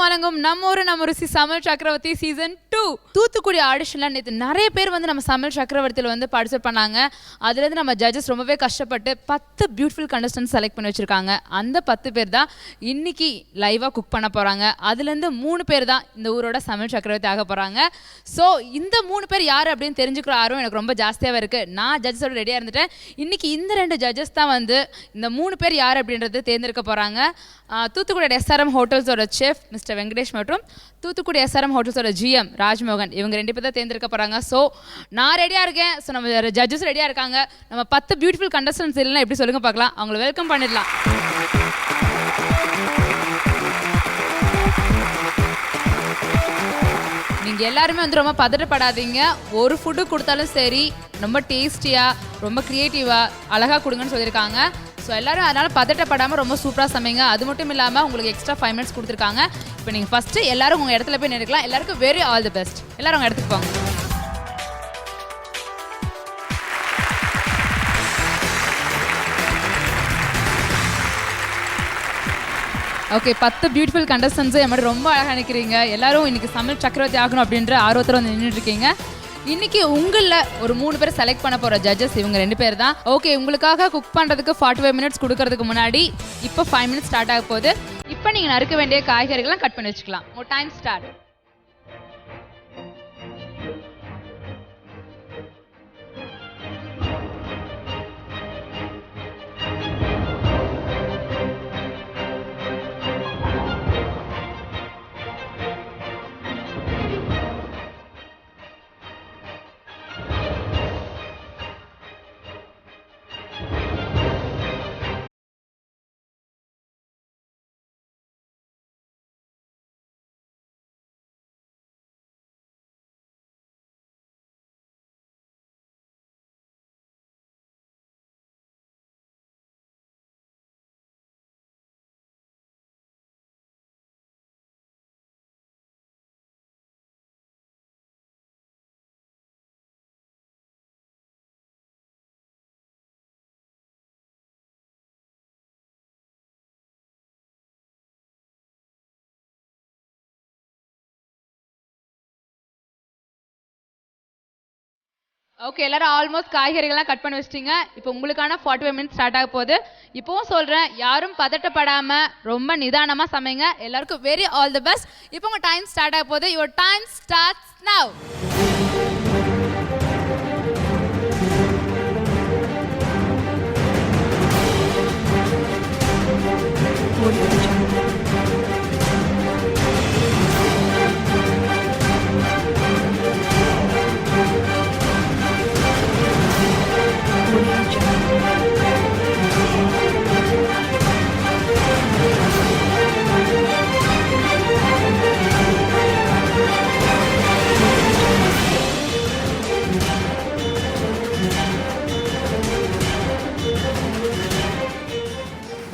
வழங்கும் நம்ம ருசி சமையல் சக்கரவர்த்தி சீசன் 2 தூத்துக்குடி ஆடிஷன்ல நேற்று நிறைய பேர் வந்து நம்ம சமையல் சக்கரவர்த்தியில் வந்து பார்ட்டிசிபேட் பண்ணாங்க. அதுலேருந்து நம்ம ஜட்ஜஸ் ரொம்பவே கஷ்டப்பட்டு 10 பியூட்டிஃபுல் கண்டஸ்டன்ட் செலக்ட் பண்ணி வச்சிருக்காங்க. அந்த 10 பேர் தான் இன்னைக்கு லைவாக குக் பண்ண போகிறாங்க. அதுலேருந்து 3 பேர் தான் இந்த ஊரோட சமையல் சக்கரவர்த்தி ஆக போகிறாங்க. ஸோ இந்த 3 பேர் யார் அப்படின்னு தெரிஞ்சுக்கிற ஆர்வம் எனக்கு ரொம்ப ஜாஸ்தியாகவே இருக்குது. நான் ஜட்ஜஸோட ரெடியாக இருந்துட்டேன். இன்னைக்கு இந்த 2 ஜட்ஜஸ் தான் வந்து இந்த 3 பேர் யார் அப்படின்றது தேர்ந்தெடுக்க போகிறாங்க. தூத்துக்குடி எஸ்ஆர்எம் ஹோட்டல்ஸோட செஃப் மிஸ்டர் வெங்கடேஷ் மற்றும் தூத்துக்குடி எஸ்ஆர்எம் ஹோட்டல்ஸோட ஜிஎம் ராஜ்மோகன், இவங்க 2 பேர் தான் தேர்ந்தெடுக்க போகிறாங்க. ஸோ நான் ரெடியாக இருக்கேன். ஸோ நம்ம ஜட்ஜஸ் ரெடியாக இருக்காங்க. நம்ம 10 பியூட்டிஃபுல் கண்டஸ்டன்ஸ் இல்லைன்னா எப்படி சொல்லுங்க பார்க்கலாம். அவங்கள வெல்கம் பண்ணிடலாம். நீங்கள் எல்லாருமே வந்து ரொம்ப பதட்டப்படாதீங்க. ஒரு ஃபுட்டு கொடுத்தாலும் சரி ரொம்ப டேஸ்டியாக ரொம்ப க்ரியேட்டிவாக அழகாக கொடுங்கன்னு சொல்லியிருக்காங்க. ஸோ எல்லோரும் அதனால் பதட்டப்படாமல் ரொம்ப சூப்பராக சமைங்க. அது மட்டும் இல்லாமல் உங்களுக்கு எக்ஸ்ட்ரா 5 மினிட்ஸ் கொடுத்துருக்காங்க. இப்போ நீங்கள் ஃபஸ்ட்டு எல்லோரும் உங்கள் இடத்துல போய் நினைக்கலாம். எல்லாருக்கும் வெரி ஆல் தி பெஸ்ட். எல்லோரும் உங்கள் இடத்துக்கு போங்க. ஓகே, 10 பியூட்டிஃபுல் கண்டஸ்டன்ஸு என் மாதிரி ரொம்ப அழகாக நினைக்கிறீங்க. எல்லாரும் இன்றைக்கி சமையல் சக்கரவர்த்தி ஆகணும் அப்படின்ற ஆர்வத்தில் வந்து நின்றுட்டுருக்கீங்க. இன்னைக்கு உங்களில் ஒரு 3 பேர் செலக்ட் பண்ண போகிற ஜட்ஜஸ் இவங்க 2 பேர் தான். ஓகே, உங்களுக்காக குக் பண்ணுறதுக்கு 45 மினிட்ஸ் கொடுக்கறதுக்கு முன்னாடி இப்போ 5 மினிட்ஸ் ஸ்டார்ட் ஆக போகுது. இப்போ நீங்கள் நறுக்க வேண்டிய காய்கறிகள்லாம் கட் பண்ணி வச்சுக்கலாம். உங்கள் டைம் ஸ்டார்ட். ஓகே, எல்லாரும் ஆல்மோஸ்ட் காய்கறிகள்லாம் கட் பண்ணி வச்சிட்டிங்க. இப்போ உங்களுக்கான 45 மினிட்ஸ் ஸ்டார்ட் ஆக போகுது. இப்போவும் சொல்கிறேன், யாரும் பதட்டப்படாமல் ரொம்ப நிதானமாக சமைங்க. எல்லாருக்கும் வெரி ஆல் தி பெஸ்ட். இப்போ உங்கள் டைம் ஸ்டார்ட் ஆக போகுது. Your time starts now.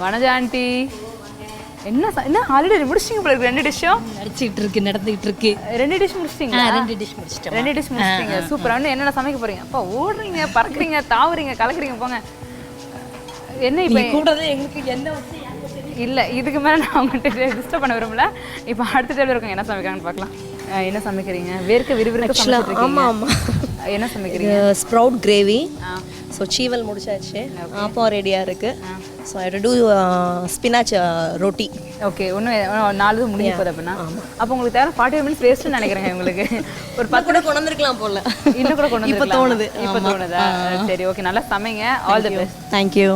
Vanaja aunty, என்ன ஆல்ரெடி முடிச்சிங்க போல இருக்கு. 2 டிஷ்ஷும் நடந்துகிட்டு இருக்கு. 2 டிஷ் முடிச்சிட்டீங்களா? 2 டிஷ் முடிச்சிட்டேன். 2 டிஷ் முடிச்சிட்டீங்க. சூப்பரா. என்னென்ன சமைக்க போறீங்க? அப்பா ஓடுறீங்க, பறக்குறீங்க, தாவுறீங்க, கலக்குறீங்க. போங்க. என்ன இப்போ கூடவே எங்களுக்கு என்ன இல்லை, இதுக்கு மேலே நான் அவங்ககிட்ட டிஸ்டர்ப் பண்ண விரும்பல. இப்போ அடுத்த டேபிள் இருக்கவங்க என்ன சமைக்கிறாங்கன்னு பார்க்கலாம். என்ன சமைக்கிறீங்க? விறுவிறுக்க ஆமாம் என்ன சமைக்கிறீங்க? Sprout gravy. ஸோ சீவல் முடிச்சாச்சு. ஆப்பம் ரெடியாக இருக்குது. So I do spinach roti. Okay, ஒன்றும் 4 முடிஞ்சு போகுது அப்படின்னா. அப்போ உங்களுக்கு தேவை 45 மினிட்ஸ் வேஸ்ட்டுன்னு நினைக்கிறேங்க. உங்களுக்கு ஒரு 10 கூட கொண்டு வந்திருக்கலாம் போல. இன்னும் கூட கொண்டு இப்போ தோணுது. இப்போ தோணுதா? சரி, ஓகே, நல்லா சமைங்க. All the best. Thank you.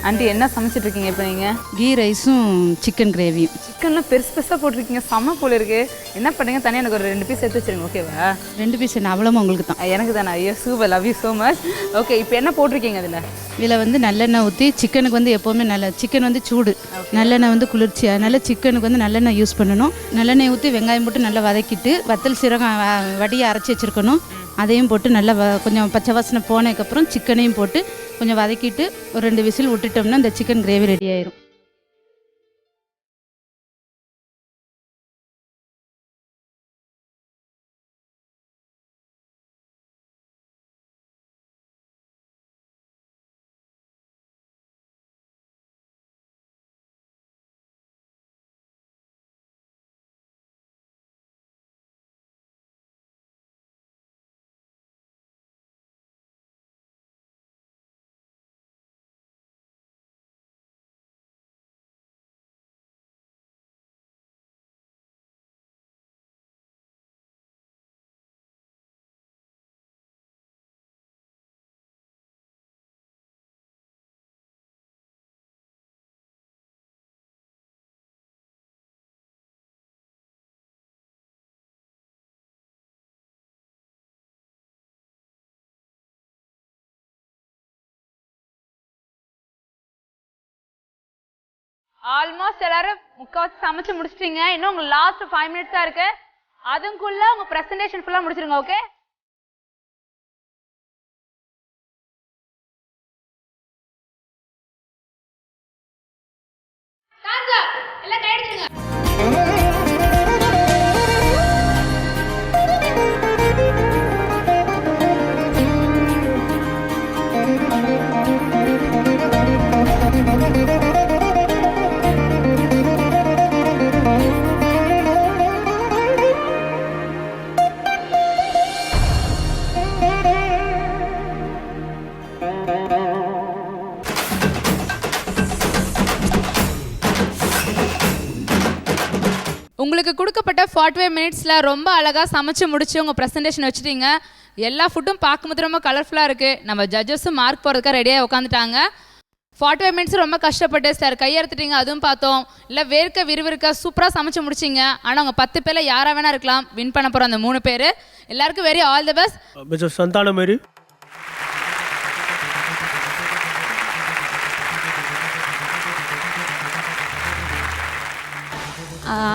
Aunty என்ன சமைச்சிட்டு இருக்கீங்க இப்போ நீங்கள்? கீ ரைஸும் சிக்கன் கிரேவியும். சிக்கன்லாம் பெருசு பெருசாக போட்டிருக்கீங்க, செம்ம போல இருக்கு. என்ன பண்ணுங்க, தனியாக எனக்கு ஒரு 2 பீஸ் எடுத்து வச்சிருங்க, ஓகேவா? 2 பீஸ் என்ன அவ்வளோமா உங்களுக்கு தான்? எனக்கு தானே? ஐயோ super, love you so much. Okay, இப்போ என்ன போட்டிருக்கீங்க அதில்? இதில் வந்து நல்லெண்ணெய் ஊற்றி, சிக்கனுக்கு வந்து எப்போவுமே சிக்கன் வந்து சூடு, நல்லெண்ணெய் வந்து குளிர்ச்சி, அதனால் சிக்கனுக்கு வந்து நல்லெண்ணெய் யூஸ் பண்ணணும். நல்லெண்ணெய் ஊற்றி வெங்காயம் போட்டு நல்லா வதக்கிட்டு வத்தல் சீரகம் வடியை அரைச்சி வச்சுருக்கணும். அதையும் போட்டு நல்லா கொஞ்சம் பச்சை வாசனை போனதுக்கப்புறம் சிக்கனையும் போட்டு கொஞ்சம் வதக்கிட்டு ஒரு 2 விசில் விட்டுட்டோம்னா இந்த சிக்கன் கிரேவி ரெடி ஆயிரும். ஆல்மோஸ்ட் எல்லாரும் முக்கால்வாசி சமைச்சு முடிச்சிட்டீங்க. இன்னும் உங்க லாஸ்ட் 5 மினிட்ஸ் தான் இருக்கு. அதுக்குள்ள உங்க பிரசன்டேஷன் ஃபுல்லா முடிச்சிருங்க, ஓகே? எல்லாம் கையடிச்சுங்க. உங்களுக்கு கொடுக்கப்பட்ட 45 மினிட்ஸில் ரொம்ப அழகாக சமைச்சு முடிச்சு உங்கள் ப்ரெசன்டேஷன் வச்சுட்டீங்க. எல்லா ஃபுட்டும் பார்க்கும்போது ரொம்ப கலர்ஃபுல்லாக இருக்குது. நம்ம ஜட்ஜஸும் மார்க் போகிறதுக்காக ரெடியாக உட்காந்துட்டாங்க. 45 மினிட்ஸ் ரொம்ப கஷ்டப்பட்டு சார் கையெடுத்துட்டீங்க, அதுவும் பார்த்தோம். இல்லை வேர்க்க விறுவிறுக்க சூப்பராக சமைச்சு முடிச்சிங்க. ஆனால் உங்கள் 10 பேரில் யாராக வேணா இருக்கலாம். வின் பண்ண போகிற அந்த 3 பேர் எல்லாருக்கும் very all the best. Mister Santhanamary,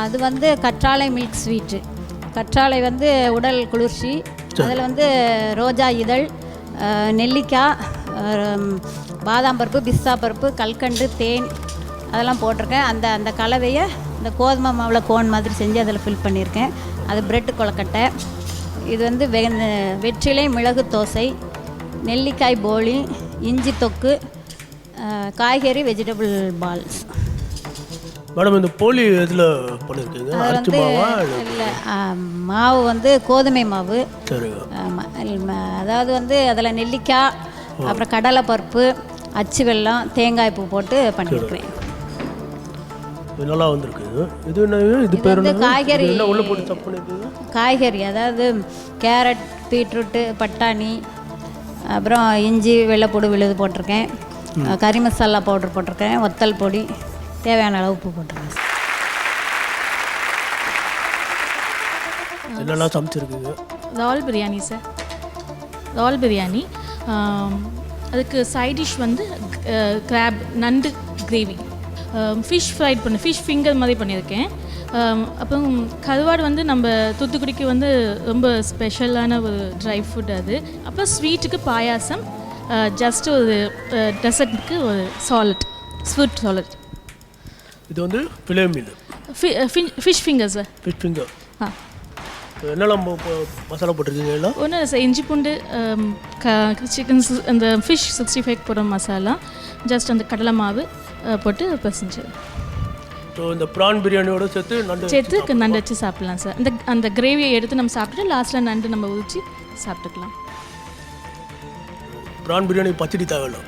அது வந்து கற்றாழை மில்க் ஸ்வீட்டு. கற்றாழை வந்து உடல் குளிர்ச்சி. அதில் வந்து ரோஜா இதழ், நெல்லிக்காய், பாதாம் பருப்பு, பிஸ்தா பருப்பு, கல்கண்டு, தேன் அதெல்லாம் போட்டிருக்கேன். அந்த கலவையை இந்த கோதுமை மாவில் கோன் மாதிரி செஞ்சு அதில் ஃபில் பண்ணியிருக்கேன். அது பிரெட்டு கொலக்கட்டை. இது வந்து வெற்றிலை மிளகு தோசை, நெல்லிக்காய் போலி, இஞ்சி தொக்கு, காய்கறி வெஜிடபிள் பால்ஸ். மேடம் இந்த போலி எதில் பண்ணியிருக்கீங்க? அரிசி மாவா? இல்லை, மாவு வந்து கோதுமை மாவு. சரிங்க. அதாவது வந்து அதில் நெல்லிக்காய், அப்புறம் கடலை பருப்பு, அச்சு வெல்லம், தேங்காய் பூ போட்டு பண்ணியிருக்கிறேன். நல்லா வந்திருக்கு. இது என்ன? இது பேர் என்ன? காய்கறி. என்ன உள்ள போட்டு சப் பண்ணிருக்கீங்க? காய்கறி அதாவது கேரட், பீட்ரூட்டு, பட்டாணி, அப்புறம் இஞ்சி, வெள்ளைப்பூடு விழுது போட்டிருக்கேன். கறி மசாலா பவுடர் போட்டிருக்கேன். வத்தல் பொடி, தேவையான அளவு உப்பு போட்டிருக்கேன். என்னெல்லாம் சமைச்சிருக்கீங்க? தால் பிரியாணி சார், தால் பிரியாணி. அதுக்கு சைட் டிஷ் வந்து கிராப் நண்டு கிரேவி, ஃபிஷ் ஃப்ரைட் பண்ணி ஃபிஷ் ஃபிங்கர் மாதிரி பண்ணியிருக்கேன். அப்புறம் கருவாடு வந்து நம்ம தூத்துக்குடிக்கு வந்து ரொம்ப ஸ்பெஷலான ஒரு ட்ரை ஃபுட் அது. அப்புறம் ஸ்வீட்டுக்கு பாயாசம், ஜஸ்ட் ஒரு டெசர்ட்டுக்கு ஒரு சாலட், ஸ்வீட் சாலட். இது வந்து fillet meal, fish finger sir. Fish finger. என்னெல்லாம் மசாலா போட்டிருக்கீங்க? எல்லாம் ஒன்று சார், இஞ்சி பூண்டு, சிக்கன், அந்த ஃபிஷ் 65 போடுற மசாலா, ஜஸ்ட் அந்த கடலை மாவு போட்டு பசஞ்சு. ஸோ இந்த ப்ரான் பிரியாணியோட சேர்த்து நண்டு வச்சு சாப்பிட்லாம் சார். அந்த கிரேவியை எடுத்து நம்ம சாப்பிட்டுட்டு லாஸ்ட்டில் நண்டு நம்ம ஊற்றி சாப்பிட்டுக்கலாம். ப்ரான் பிரியாணி பச்சடி தேவையில்லை?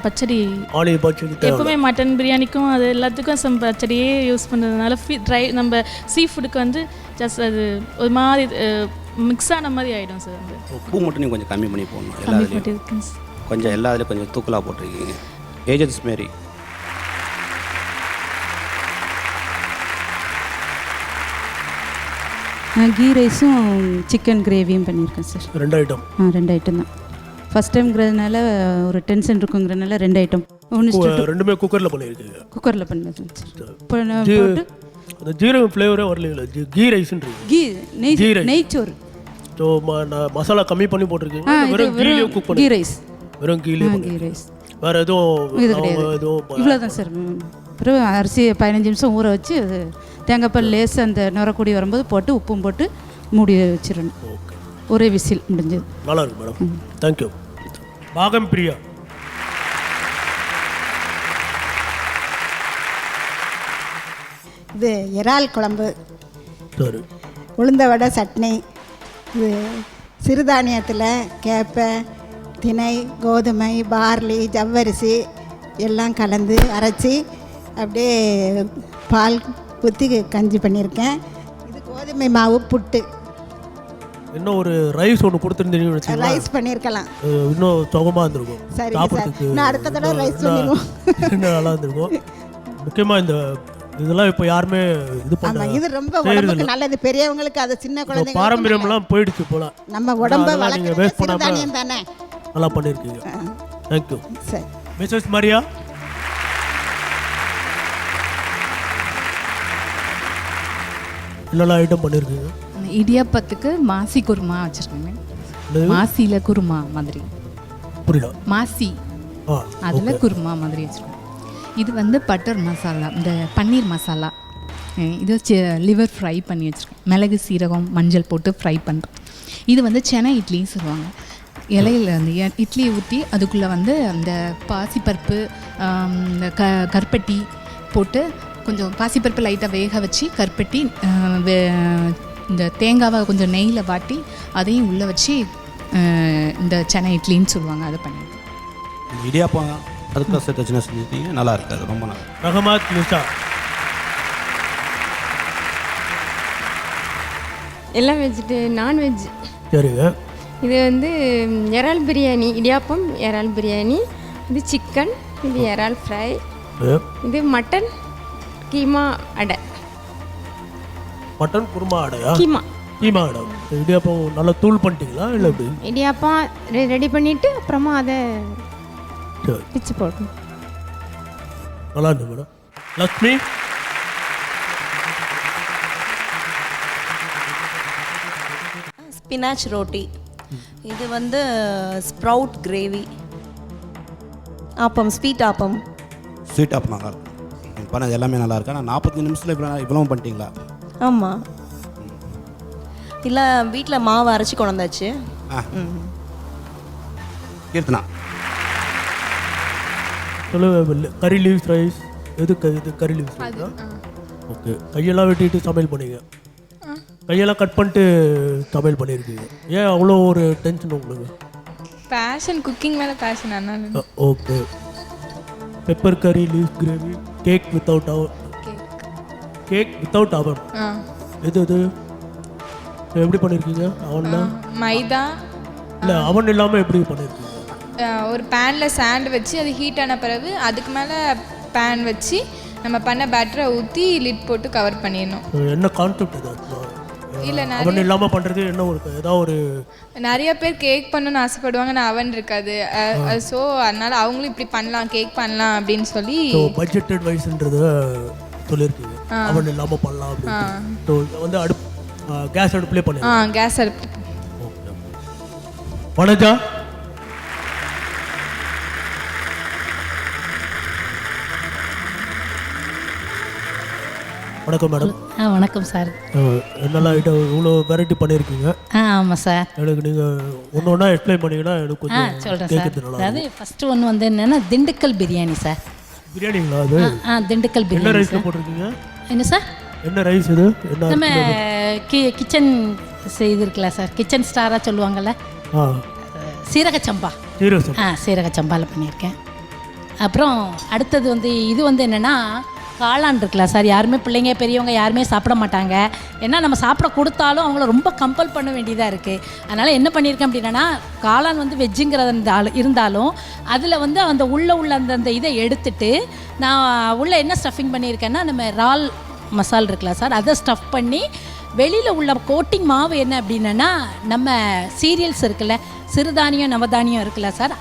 பச்சடி ஆனிய பச்சடி எப்பவுமே மட்டன் பிரியாணிக்கும் அது எல்லாத்துக்கும் பச்சடியே யூஸ் பண்ணுறதுனால ட்ரை நம்ம சீ ஃபுட்டுக்கு வந்து ஜஸ்ட் அது ஒரு மாதிரி மிக்ஸ் ஆன மாதிரி ஆகிடும் சார். உப்பு மட்டும் நீங்கள் கொஞ்சம் கம்மி பண்ணி போடணும். எல்லாத்துலேயும் கொஞ்சம் தூக்கலாக போட்டிருக்கீங்க. ஏஜென்ஸ் மேரி. நான் கீ ரைஸும் சிக்கன் கிரேவியும் பண்ணியிருக்கேன் சார். 2 ஐட்டம். 2 ஐட்டம் தான். ஃபஸ்ட் டைம்ங்கிறதுனால ஒரு டென்ஷன் இருக்குங்கிறதுனால 2 ஐட்டம். ஒன்று ரெண்டுமே குக்கரில் பண்ணியிருக்கீங்க? குக்கரில் பண்ணேன் சார். இப்போ அந்த ஜீரகம் ஃப்ளேவரே வரலீங்களா? கீ ரைஸ்ன்றீங்க? கீ நெய்ச்சோறு. ஸோ மசாலா கம்மி பண்ணி போட்டிருக்கீங்க? வெறும் கீலேயே குக் பண்ணி? கீ ரைஸ். வெறும் கீலேயே கீ ரைஸ். வேறு எதுவும் இது கிடையாது. இவ்வளோதான் சார். அப்புறம் அரிசி 15 நிமிஷம் ஊற வச்சு அது தேங்காய்பால் லேஸ் அந்த நுரக்கூடி வரும்போது போட்டு உப்பும் போட்டு மூடி வச்சிடணும். ஒரே விசில் முடிஞ்சது. நல்லா இருக்கு மேடம். தேங்க்யூ. பாகம் பிரியா. இது இறால் குழம்பு, சரி, உளுந்த வடை, சட்னி. இது சிறுதானியத்தில் கேப்பை, திணை, கோதுமை, பார்லி, ஜவ்வரிசி எல்லாம் கலந்து அரைச்சி அப்படியே பால் ஊற்றி கஞ்சி பண்ணியிருக்கேன். இது கோதுமை மாவு புட்டு. இன்னும் ஒரு ரைஸ் ஒன்று கொடுத்துருந்தீங்கன்னு வச்சுக்கோங்க, ரைஸ் பண்ணியிருக்கலாம், இன்னும் சுகமாக இருந்திருக்கும். சரி சாப்பிட்றதுக்கு நான் அடுத்த தடவை ரைஸ் பண்ணிடுவோம். இன்னும் நல்லா இருந்திருக்கும். முக்கியமாக இந்த இதெல்லாம் இப்போ யாருமே இது பண்ண, இது ரொம்ப உடம்புக்கு நல்லது. பெரியவங்களுக்கு அது சின்ன குழந்தைங்க பாரம்பரியம்லாம் போயிடுச்சு போல. நம்ம உடம்பை நீங்கள் வேஸ்ட் வளர்க்குறது பண்ணாமல் தானே. நல்லா பண்ணியிருக்கீங்க. தேங்க்யூ. சரி, மிஸ்ஸஸ் மரியா. என்னெல்லாம் ஐட்டம் பண்ணியிருக்கீங்க? இடியாப்பத்துக்கு மாசி குருமா வச்சுருக்கேங்க. மாசியில் குருமா மாதிரி. புரியல. மாசி அதில் குருமா மாதிரி வச்சுருக்கேன். இது வந்து பட்டர் மசாலா, இந்த பன்னீர் மசாலா. இது வச்சு லிவர் ஃப்ரை பண்ணி வச்சுருக்கேன். மிளகு சீரகம் மஞ்சள் போட்டு ஃப்ரை பண்ணுறேன். இது வந்து சென்னை இட்லின்னு சொல்லுவாங்க. இலையில் அந்த இட்லியை ஊற்றி அதுக்குள்ளே வந்து அந்த பாசிப்பருப்பு, இந்த கருப்பட்டி போட்டு கொஞ்சம் பாசிப்பருப்பு லைட்டாக வேக வச்சு கருப்பட்டி, இந்த தேங்காவை கொஞ்சம் நெய்யில் வாட்டி அதையும் உள்ளே வச்சு இந்த சென்னை இட்லின்னு சொல்லுவாங்க, அதை பண்ணி. இடியாப்பம் அதுக்கு சேர்த்து சின்ன செஞ்சுட்டீங்க, நல்லா இருக்காது, ரொம்ப நல்லா. ரஹமத் நிஷா. எல்லாம் வெஜ்ஜு, நான்வெஜ். சரிங்க. இது வந்து இறால் பிரியாணி, இடியாப்பம் இறால் பிரியாணி. இது சிக்கன், இது இறால் ஃப்ரை. இது மட்டன் கீமா அடை. மட்டன் குருமா அடையா? கீமா கீமா அடை. இடியாப்பம் நல்லா தூள் பண்ணிட்டீங்களா இல்லை எப்படி? இடியாப்பம் ரெடி பண்ணிவிட்டு அப்புறமா அதை பிச்சு போட்டோம். நல்லா இருக்கு மேடம். லக்ஷ்மி. ஸ்பினாச் ரோட்டி. இது வந்து sprout gravy. Appam, sweet appam. Sweet appam நல்லா இருக்கும். நீங்கள் பண்ணது எல்லாமே நல்லா இருக்கு. ஆனால் 45 நிமிஷத்தில் இவ்வளோ பண்ணிட்டீங்களா? ஆமாம், இல்லை வீட்டில் மாவு அரைச்சி கொண்டு வந்தாச்சு. கீர்த்தனா. கறி லீவ்ஸ் ரைஸ். இது கறி லீவ்ஸ் ரைஸா? ஓகே. கையெல்லாம் வெட்டிட்டு சமையல் பண்ணீங்க? கையெல்லாம் கட் பண்ணிட்டு சமையல் பண்ணியிருக்கீங்க. ஏன் அவ்வளோ ஒரு டென்ஷன் உங்களுக்கு? பேஷன், குக்கிங் மேலே பேஷன். அதனால. ஓகே. பெப்பர் கறி லீவ்ஸ் கிரேவி. கேக் வித்தவுட் அவன். கேக் வித்தவுட் அவன். எது எப்படி பண்ணியிருக்கீங்க? அவன்னா மைதா இல்லை, அவன் இல்லாமல் எப்படி பண்ணியிருக்கீங்க? ஒரு பேனில் சாண்ட் வச்சு அது ஹீட் ஆன பிறகு அதுக்கு மேலே பேன் வச்சு நம்ம பண்ண பேட்டரை ஊற்றி லிட் போட்டு கவர் பண்ணிடணும். என்ன கான்செப்ட் இது? இல்லை, அவன் இல்லாமல் பண்ணுறது என்ன ஒரு ஏதாவது ஒரு நிறைய பேர் கேக் பண்ணணும்னு ஆசைப்படுவாங்க, நான் அவன் இருக்காது. ஸோ அதனால அவங்களும் இப்படி பண்ணலாம், கேக் பண்ணலாம் அப்படின்னு சொல்லி பட்ஜெட்டட் வைஸ்ன்றத சொல்லியிருக்கீங்க. அவன் இல்லாமல் பண்ணலாம் அப்படின்னு. ஸோ வந்து கேஸ் அடுப்புலேயே பண்ணி. கேஸ் அடுப்பு. ஓகே. வணஜா. வணக்கம் மேடம். வணக்கம் சார். என்னெல்லாம் ஐட்டம் இவ்வளோ வெரைட்டி பண்ணியிருக்கீங்க? ஆமாம் சார். எனக்கு நீங்கள் ஒன்று ஒன்றா எக்ஸ்பிளைன் பண்ணிங்கன்னா எனக்கு கொஞ்சம் சொல்கிறேன் கேட்குறது சார். அதாவது ஃபஸ்ட்டு ஒன்று வந்து என்னென்னா திண்டுக்கல் பிரியாணி சார். பிரியாணிங்களா அது? திண்டுக்கல் பிரியாணி. என்ன ரைஸில் போட்டிருக்கீங்க? என்ன சார்? என்ன ரைஸ் இது? என்ன நம்ம கிச்சன் செய்திருக்கல சார், கிச்சன் ஸ்டாராக சொல்லுவாங்கள்ல, சீரக சம்பா. சீரக சீரக சம்பாவில் பண்ணியிருக்கேன். அப்புறம் அடுத்தது வந்து இது வந்து என்னென்னா காளான் இருக்குல்ல சார், யாருமே பிள்ளைங்க பெரியவங்க யாருமே சாப்பிட மாட்டாங்க. ஏன்னா நம்ம சாப்பிட கொடுத்தாலும் அவங்கள ரொம்ப கம்பல் பண்ண வேண்டியதாக இருக்குது. அதனால் என்ன பண்ணியிருக்கேன் அப்படின்னா, காளான் வந்து வெஜ்ஜுங்கிறது இருந்தாலும் அதில் வந்து அந்த உள்ள அந்த இதை எடுத்துட்டு நான் உள்ளே என்ன ஸ்டஃபிங் பண்ணியிருக்கேன்னா, நம்ம இறால் மசால் இருக்குல்ல சார், அதை ஸ்டஃப் பண்ணி வெளியில் உள்ள கோட்டிங் மாவு என்ன அப்படின்னா, நம்ம சீரியல்ஸ் இருக்குல்ல, சிறுதானியம் நவதானியம் இருக்குல்ல சார்,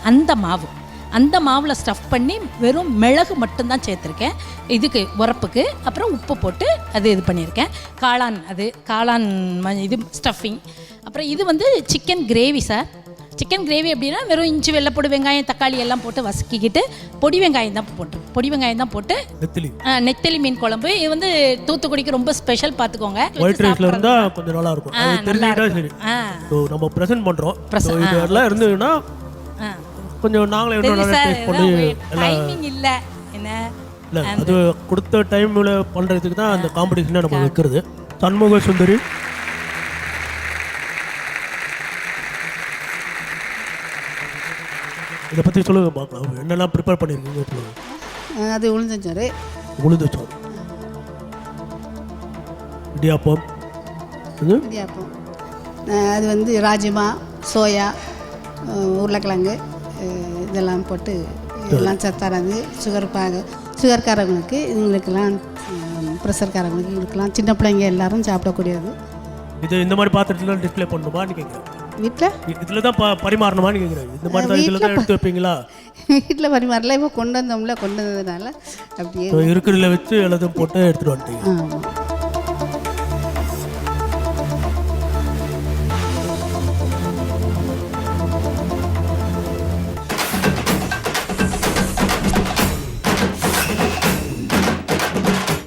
அந்த மாவில் ஸ்டஃப் பண்ணி வெறும் மிளகு மட்டும்தான் சேர்த்துருக்கேன். இதுக்கு உரப்புக்கு அப்புறம் உப்பு போட்டு இது பண்ணியிருக்கேன். காளான் இது ஸ்டஃபிங். அப்புறம் இது வந்து chicken gravy sir. Chicken gravy அப்படின்னா வெறும் இஞ்சி வெள்ளைப்பொடி வெங்காயம் தக்காளி எல்லாம் போட்டு வதக்கிக்கிட்டு பொடி வெங்காயம் தான் போட்டு நெத்தலி மீன் குழம்பு. இது வந்து தூத்துக்குடிக்கு ரொம்ப ஸ்பெஷல், பார்த்துக்கோங்க. ஒயிட் ரைஸ்ல இருந்தா கொஞ்சம் நல்லா இருக்கும். அது தெரிஞ்சிட்டா சரி. சோ நம்ம பிரசன்ட் பண்றோம். சோ இதெல்லாம் இருந்துனா கொஞ்சம் நாங்களே என்ன டேஸ்ட் பண்ணி டைமிங் இல்ல என்ன இல்ல அது கொடுத்த டைம்ல பண்றதுக்கு தான் அந்த காம்படிஷனை நம்ம வைக்கிறது. சண்முக சுந்தரி, இதை பற்றி சொல்லுங்க பார்க்கலாம். என்னெல்லாம் ப்ரிப்பேர் பண்ணியிருக்கீங்க? அது உளுந்தஞ்சோறு, இடியாப்பம், அது வந்து ராஜ்மா, சோயா, உருளைக்கிழங்கு இதெல்லாம் போட்டு எல்லாம் சத்தானது. சுகர்காரங்களுக்கு இவங்களுக்கெல்லாம், ப்ரெஷர்காரங்களுக்கு இவங்களுக்கெல்லாம், சின்ன பிள்ளைங்க எல்லாரும் சாப்பிடக்கூடியது. இது இந்த மாதிரி பாத்திரத்தில் டிஸ்பிளே பண்ணணுமான்னு கேட்குறேன். வீட்டில் இதில் தான் பரிமாறணுமான்னு கேட்குறேன். இந்த மாதிரி தான் இதில் தான் எடுத்து வைப்பீங்களா? வீட்டில் பரிமாறல, இப்போ கொண்டு வந்ததுனால அப்படியே இருக்கிறதுல வச்சு எல்லாத்தையும் போட்டு எடுத்துகிட்டு வந்துட்டீங்க. ஆமாம்.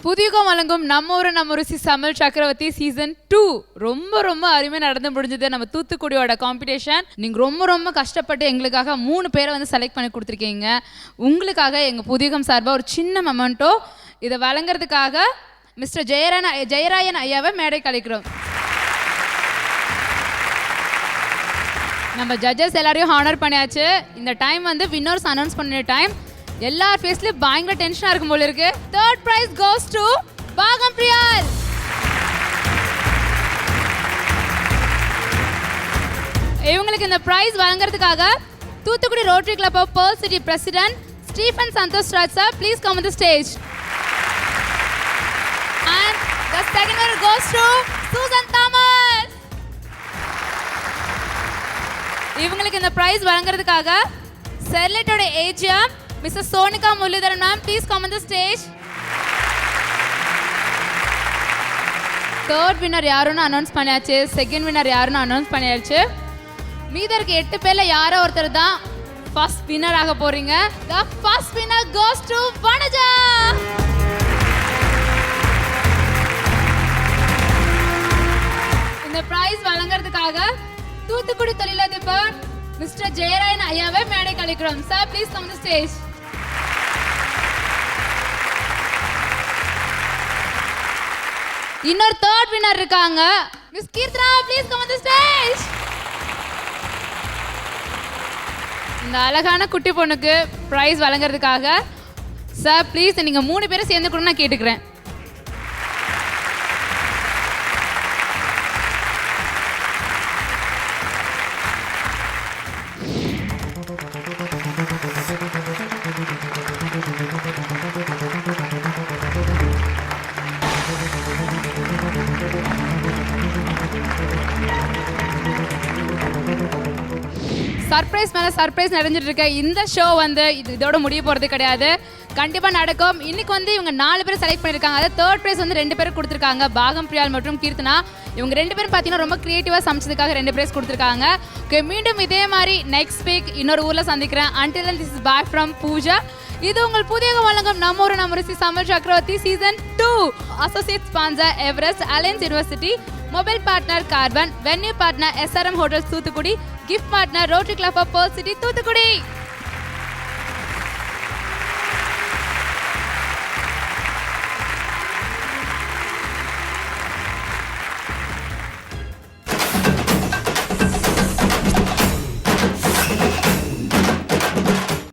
புதியுகம் வழங்கும் நம்ம ஊரு நம்ம ருசி சமையல் சக்கரவர்த்தி சீசன் 2 ரொம்ப ரொம்ப அருமையாக நடந்து முடிஞ்சது. நம்ம தூத்துக்குடியோட காம்படிஷன். நீங்கள் ரொம்ப கஷ்டப்பட்டு எங்களுக்காக 3 பேரை வந்து செலக்ட் பண்ணி கொடுத்துருக்கீங்க. உங்களுக்காக எங்கள் புதியுகம் சார்பாக ஒரு சின்ன மொமெண்டோ இதை வழங்குறதுக்காக மிஸ்டர் ஜெயராயன் ஐயாவை மேடை கழிக்கிறோம். நம்ம ஜட்ஜஸ் எல்லாரையும் ஹானர் பண்ணியாச்சு. இந்த டைம் வந்து வின்னர்ஸ் அனௌன்ஸ் பண்ண டைம். எல்லார் ஃபேஸ்லயும் பயங்கர டென்ஷனா இருக்கும் போல இருக்கு. Third prize goes to பாகம் பிரியால். இவங்களுக்கு இந்த பிரைஸ் வழங்குறதுக்காக Thoothukudi rotary club of Pearl City president Stephen Santhosh Raj sir, please come on the stage. And the second winner goes to Susan Thomas. இவங்களுக்கு இந்த பிரைஸ் வழங்குறதுக்காக செர்லெட்டோட AGM Mrs. Sonika Mullidharan ma'am, please come on the stage. Third winner யாருன்னு announce பண்ணியாச்சு. Second winner யாருன்னு announce பண்ணியாச்சு. மீதம் இருக்க 8 பேர்ல யாரோ ஒருத்தர் தான் ஃபர்ஸ்ட் வின்னர் ஆக போறீங்க. The first winner goes to Vanaja. இந்த பிரைஸ் வழங்குறதுக்காக தூத்துக்குடி தொழிலதிபர் மிஸ்டர் ஜெயராயன் ஐயாவை மேடை கழிக்கிறோம். Sir, please come the stage. இன்னொரு தேர்ட் வின்னர் இருக்காங்க. Miss Keerthana, please come on the stage. இந்த அழகான குட்டி பொண்ணுக்கு பிரைஸ் வழங்குறதுக்காக சார் ப்ளீஸ் நீங்க 3 பேரை சேர்ந்து கூட நான் கேட்டுக்கிறேன். சர்ப்ரைஸ் மேலே சர்ப்ரைஸ் நடந்துட்டு இருக்க இந்த ஷோ வந்து இதோட முடிய போகிறது கிடையாது. கண்டிப்பாக நடக்கும். இன்னைக்கு வந்து இவங்க 4 பேர் செலக்ட் பண்ணியிருக்காங்க. அதாவது தேர்ட் ப்ரைஸ் வந்து 2 பேர் கொடுத்துருக்காங்க, பாகம் பிரியால் மற்றும் கீர்த்தனா. இவங்க 2 பேரும் பார்த்தீங்கன்னா ரொம்ப க்ரியேட்டிவாக சமைச்சதுக்காக 2 ப்ரைஸ் கொடுத்துருக்காங்க. ஓகே, மீண்டும் இதே மாதிரி நெக்ஸ்ட் வீக் இன்னொரு ஊரில் சந்திக்கிறேன். Until then, this is bye from Pooja. இது உங்கள் புதியுகம் வழங்கும் நம்ம ஊரு நம்ம ருசி சமையல் சக்கரவர்த்தி season 2. Associate sponsor Everest, alliance university, mobile partner Karbonn, venue partner SRM hotels Thoothukudi, gift partner rotary club of Pearl City Thoothukudi.